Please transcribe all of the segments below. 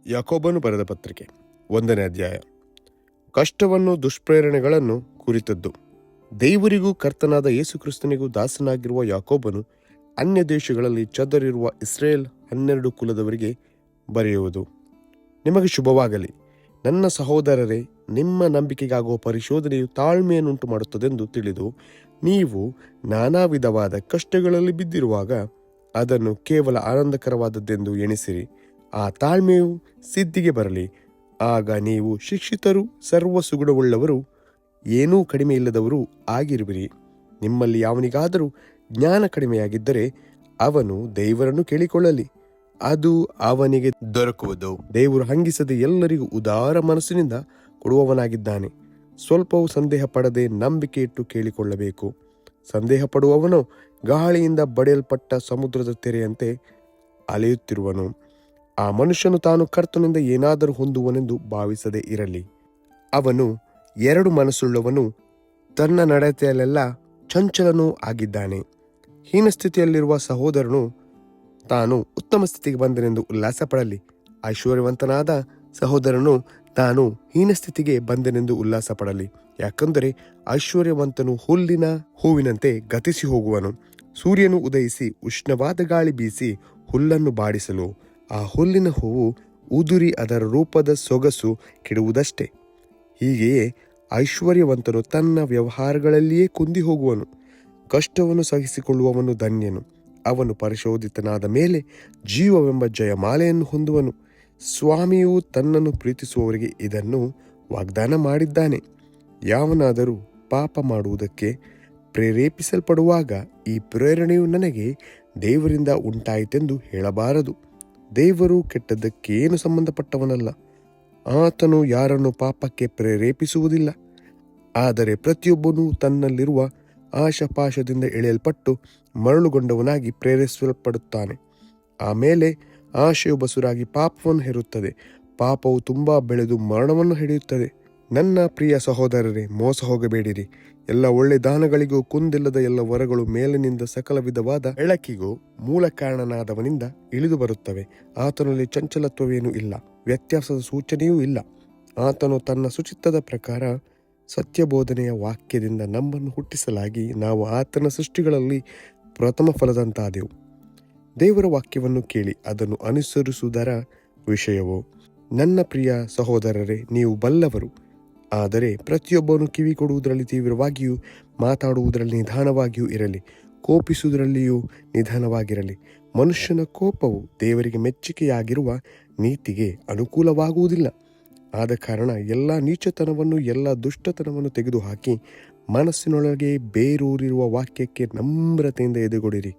ಯಾಕೋಬನು ಬರೆದ ಪತ್ರಿಕೆ 1ನೇ ಅಧ್ಯಾಯ. ಕಷ್ಟವನ್ನು ದುಷ್ಪ್ರೇರಣೆಗಳನ್ನು ಕುರಿತದ್ದು. ದೇವರಿಗೂ ಕರ್ತನಾದ ಯೇಸುಕ್ರಿಸ್ತನಿಗೂ ದಾಸನಾಗಿರುವ ಯಾಕೋಬನು ಅನ್ಯ ದೇಶಗಳಲ್ಲಿ ಚದರಿರುವ ಇಸ್ರೇಲ್ 12 ಕುಲದವರಿಗೆ ಬರೆಯುವುದು. ನಿಮಗೆ ಶುಭವಾಗಲಿ. ನನ್ನ ಸಹೋದರರೇ, ನಿಮ್ಮ ನಂಬಿಕೆಗಾಗುವ ಪರಿಶೋಧನೆಯು ತಾಳ್ಮೆಯನ್ನುಂಟು ಮಾಡುತ್ತದೆಂದು ತಿಳಿದು ನೀವು ನಾನಾ ವಿಧವಾದ ಕಷ್ಟಗಳಲ್ಲಿ ಬಿದ್ದಿರುವಾಗ ಅದನ್ನು ಕೇವಲ ಆನಂದಕರವಾದದ್ದೆಂದು ಎಣಿಸಿರಿ. ಆ ತಾಳ್ಮೆಯು ಸಿದ್ಧಿಗೆ ಬರಲಿ. ಆಗ ನೀವು ಶಿಕ್ಷಿತರು, ಸರ್ವ ಸುಗುಣವುಳ್ಳವರು, ಏನೂ ಕಡಿಮೆ ಇಲ್ಲದವರು ಆಗಿರುವಿರಿ. ನಿಮ್ಮಲ್ಲಿ ಯಾವನಿಗಾದರೂ ಜ್ಞಾನ ಕಡಿಮೆಯಾಗಿದ್ದರೆ ಅವನು ದೇವರನ್ನು ಕೇಳಿಕೊಳ್ಳಲಿ, ಅದು ಅವನಿಗೆ ದೊರಕುವುದು. ದೇವರು ಹಂಗಿಸದೆ ಎಲ್ಲರಿಗೂ ಉದಾರ ಮನಸ್ಸಿನಿಂದ ಕೊಡುವವನಾಗಿದ್ದಾನೆ. ಸ್ವಲ್ಪವೂ ಸಂದೇಹ ಪಡದೆ ನಂಬಿಕೆ ಇಟ್ಟು ಕೇಳಿಕೊಳ್ಳಬೇಕು. ಸಂದೇಹ ಪಡುವವನು ಗಾಳಿಯಿಂದ ಬಡಿಯಲ್ಪಟ್ಟ ಸಮುದ್ರದ ತೆರೆಯಂತೆ ಅಲೆಯುತ್ತಿರುವನು. ಆ ಮನುಷ್ಯನು ತಾನು ಕರ್ತನಿಂದ ಏನಾದರೂ ಹೊಂದುವನೆಂದು ಭಾವಿಸದೇ ಇರಲಿ. ಅವನು 2 ಮನಸ್ಸುಳ್ಳವನು, ತನ್ನ ನಡತೆಯಲ್ಲೆಲ್ಲ ಚಂಚಲನೂ ಆಗಿದ್ದಾನೆ. ಹೀನಸ್ಥಿತಿಯಲ್ಲಿರುವ ಸಹೋದರನು ತಾನು ಉತ್ತಮ ಸ್ಥಿತಿಗೆ ಬಂದನೆಂದು ಉಲ್ಲಾಸ ಪಡಲಿ. ಐಶ್ವರ್ಯವಂತನಾದ ಸಹೋದರನು ತಾನು ಹೀನಸ್ಥಿತಿಗೆ ಬಂದನೆಂದು ಉಲ್ಲಾಸ ಪಡಲಿ. ಯಾಕಂದರೆ ಐಶ್ವರ್ಯವಂತನು ಹುಲ್ಲಿನ ಹೂವಿನಂತೆ ಗತಿಸಿ ಹೋಗುವನು. ಸೂರ್ಯನು ಉದಯಿಸಿ ಉಷ್ಣವಾದ ಗಾಳಿ ಬೀಸಿ ಹುಲ್ಲನ್ನು ಬಾಡಿಸಲು ಆ ಹುಲ್ಲಿನ ಹೂವು ಉದುರಿ ಅದರ ರೂಪದ ಸೊಗಸು ಕೆಡುವುದಷ್ಟೇ. ಹೀಗೆಯೇ ಐಶ್ವರ್ಯವಂತನು ತನ್ನ ವ್ಯವಹಾರಗಳಲ್ಲಿಯೇ ಕುಂದಿ ಹೋಗುವನು. ಕಷ್ಟವನ್ನು ಸಹಿಸಿಕೊಳ್ಳುವವನು ಧನ್ಯನು. ಅವನು ಪರಿಶೋಧಿತನಾದ ಮೇಲೆ ಜೀವವೆಂಬ ಜಯಮಾಲೆಯನ್ನು ಹೊಂದುವನು. ಸ್ವಾಮಿಯು ತನ್ನನ್ನು ಪ್ರೀತಿಸುವವರಿಗೆ ಇದನ್ನು ವಾಗ್ದಾನ ಮಾಡಿದ್ದಾನೆ. ಯಾವನಾದರೂ ಪಾಪ ಮಾಡುವುದಕ್ಕೆ ಪ್ರೇರೇಪಿಸಲ್ಪಡುವಾಗ ಈ ಪ್ರೇರಣೆಯು ನನಗೆ ದೇವರಿಂದ ಉಂಟಾಯಿತೆಂದು ಹೇಳಬಾರದು. ದೇವರು ಕೆಟ್ಟದ್ದಕ್ಕೇನು ಸಂಬಂಧಪಟ್ಟವನಲ್ಲ. ಆತನು ಯಾರನ್ನು ಪಾಪಕ್ಕೆ ಪ್ರೇರೇಪಿಸುವುದಿಲ್ಲ. ಆದರೆ ಪ್ರತಿಯೊಬ್ಬನೂ ತನ್ನಲ್ಲಿರುವ ಆಶಾಪಾಶದಿಂದ ಎಳೆಯಲ್ಪಟ್ಟು ಮರಳುಗೊಂಡವನಾಗಿ ಪ್ರೇರೇಪಿಸಲ್ಪಡುತ್ತಾನೆ. ಆಮೇಲೆ ಆಶೆಯು ಬಸುರಾಗಿ ಪಾಪವನ್ನು ಹೆರುತ್ತದೆ. ಪಾಪವು ತುಂಬಾ ಬೆಳೆದು ಮರಣವನ್ನು ಹಿಡಿಯುತ್ತದೆ. ನನ್ನ ಪ್ರಿಯ ಸಹೋದರರೇ, ಮೋಸ ಹೋಗಬೇಡಿರಿ. ಎಲ್ಲ ಒಳ್ಳೆ ದಾನಗಳಿಗೂ ಕುಂದಿಲ್ಲದ ಎಲ್ಲ ವರಗಳು ಮೇಲಿನಿಂದ ಸಕಲ ವಿಧವಾದ ಬೆಳಕಿಗೂ ಮೂಲ ಕಾರಣನಾದವನಿಂದ ಇಳಿದು ಬರುತ್ತವೆ. ಆತನಲ್ಲಿ ಚಂಚಲತ್ವವೇನೂ ಇಲ್ಲ, ವ್ಯತ್ಯಾಸದ ಸೂಚನೆಯೂ ಇಲ್ಲ. ಆತನು ತನ್ನ ಸುಚಿತ್ತದ ಪ್ರಕಾರ ಸತ್ಯಬೋಧನೆಯ ವಾಕ್ಯದಿಂದ ನಮ್ಮನ್ನು ಹುಟ್ಟಿಸಲಾಗಿ ನಾವು ಆತನ ಸೃಷ್ಟಿಗಳಲ್ಲಿ ಪ್ರಥಮ ಫಲದಂತಾದೆವು. ದೇವರ ವಾಕ್ಯವನ್ನು ಕೇಳಿ ಅದನ್ನು ಅನುಸರಿಸುವುದರ ವಿಷಯವೋ. ನನ್ನ ಪ್ರಿಯ ಸಹೋದರರೇ, ನೀವು ಬಲ್ಲವರು. ಆದರೆ ಪ್ರತಿಯೊಬ್ಬನು ಕಿವಿ ಕೊಡುವುದರಲ್ಲಿ ತೀವ್ರವಾಗಿಯೂ ಮಾತಾಡುವುದರಲ್ಲಿ ನಿಧಾನವಾಗಿಯೂ ಇರಲಿ. ಕೋಪಿಸುವುದರಲ್ಲಿಯೂ ನಿಧಾನವಾಗಿರಲಿ. ಮನುಷ್ಯನ ಕೋಪವು ದೇವರಿಗೆ ಮೆಚ್ಚುಗೆಯಾಗಿರುವ ನೀತಿಗೆ ಅನುಕೂಲವಾಗುವುದಿಲ್ಲ. ಆದ ಕಾರಣ ಎಲ್ಲ ನೀಚತನವನ್ನು ಎಲ್ಲ ದುಷ್ಟತನವನ್ನು ತೆಗೆದುಹಾಕಿ ಮನಸ್ಸಿನೊಳಗೆ ಬೇರೂರಿರುವ ವಾಕ್ಯಕ್ಕೆ ನಮ್ರತೆಯಿಂದ ಎದೆಗೊಡಿರಿ.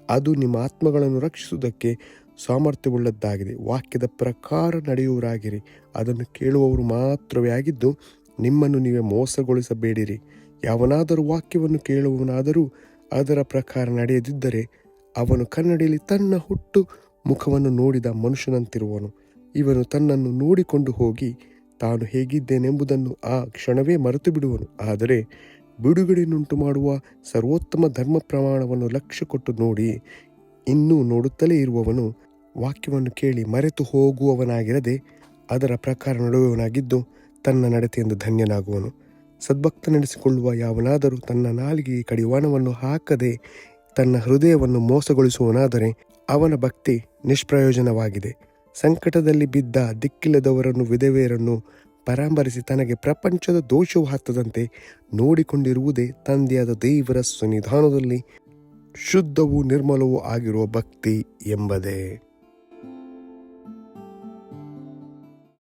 ಅದು ನಿಮ್ಮ ಆತ್ಮಗಳನ್ನು ರಕ್ಷಿಸುವುದಕ್ಕೆ ಸಾಮರ್ಥ್ಯವುಳ್ಳದ್ದಾಗಿದೆ. ವಾಕ್ಯದ ಪ್ರಕಾರ ನಡೆಯುವವರಾಗಿರಿ. ಅದನ್ನು ಕೇಳುವವರು ಮಾತ್ರವೇ ಆಗಿದ್ದು ನಿಮ್ಮನ್ನು ನೀವೇ ಮೋಸಗೊಳಿಸಬೇಡಿರಿ. ಯಾವನಾದರೂ ವಾಕ್ಯವನ್ನು ಕೇಳುವವನಾದರೂ ಅದರ ಪ್ರಕಾರ ನಡೆಯದಿದ್ದರೆ ಅವನು ಕನ್ನಡಿಯಲ್ಲಿ ತನ್ನ ಹುಟ್ಟು ಮುಖವನ್ನು ನೋಡಿದ ಮನುಷ್ಯನಂತಿರುವನು. ಇವನು ತನ್ನನ್ನು ನೋಡಿಕೊಂಡು ಹೋಗಿ ತಾನು ಹೇಗಿದ್ದೇನೆಂಬುದನ್ನು ಆ ಕ್ಷಣವೇ ಮರೆತು ಬಿಡುವನು. ಆದರೆ ಬಿಡುಗಡೆಯನ್ನುಂಟು ಮಾಡುವ ಸರ್ವೋತ್ತಮ ಧರ್ಮ ಪ್ರಮಾಣವನ್ನು ಲಕ್ಷ್ಯ ಕೊಟ್ಟು ನೋಡಿ ಇನ್ನೂ ನೋಡುತ್ತಲೇ ಇರುವವನು ವಾಕ್ಯವನ್ನು ಕೇಳಿ ಮರೆತು ಹೋಗುವವನಾಗಿರದೆ ಅದರ ಪ್ರಕಾರ ನಡೆಯುವವನಾಗಿದ್ದು ತನ್ನ ನಡತೆಯಿಂದ ಧನ್ಯನಾಗುವನು. ಸದ್ಭಕ್ತ ನಡೆಸಿಕೊಳ್ಳುವ ಯಾವನಾದರೂ ತನ್ನ ನಾಲಿಗೆಗೆ ಕಡಿವಾಣವನ್ನು ಹಾಕದೆ ತನ್ನ ಹೃದಯವನ್ನು ಮೋಸಗೊಳಿಸುವವನಾದರೆ ಅವನ ಭಕ್ತಿ ನಿಷ್ಪ್ರಯೋಜನವಾಗಿದೆ. ಸಂಕಟದಲ್ಲಿ ಬಿದ್ದ ದಿಕ್ಕಿಲ್ಲದವರನ್ನು, ವಿಧವೆಯರನ್ನು ಪರಾಮರಿಸಿ ತನಗೆ ಪ್ರಪಂಚದ ದೋಷವು ಹತ್ತದಂತೆ ನೋಡಿಕೊಂಡಿರುವುದೇ ತಂದೆಯಾದ ದೇವರ ಸನ್ನಿಧಾನದಲ್ಲಿ ಶುದ್ಧವೂ ನಿರ್ಮಲವೂ ಆಗಿರುವ ಭಕ್ತಿ ಎಂಬುದೇ.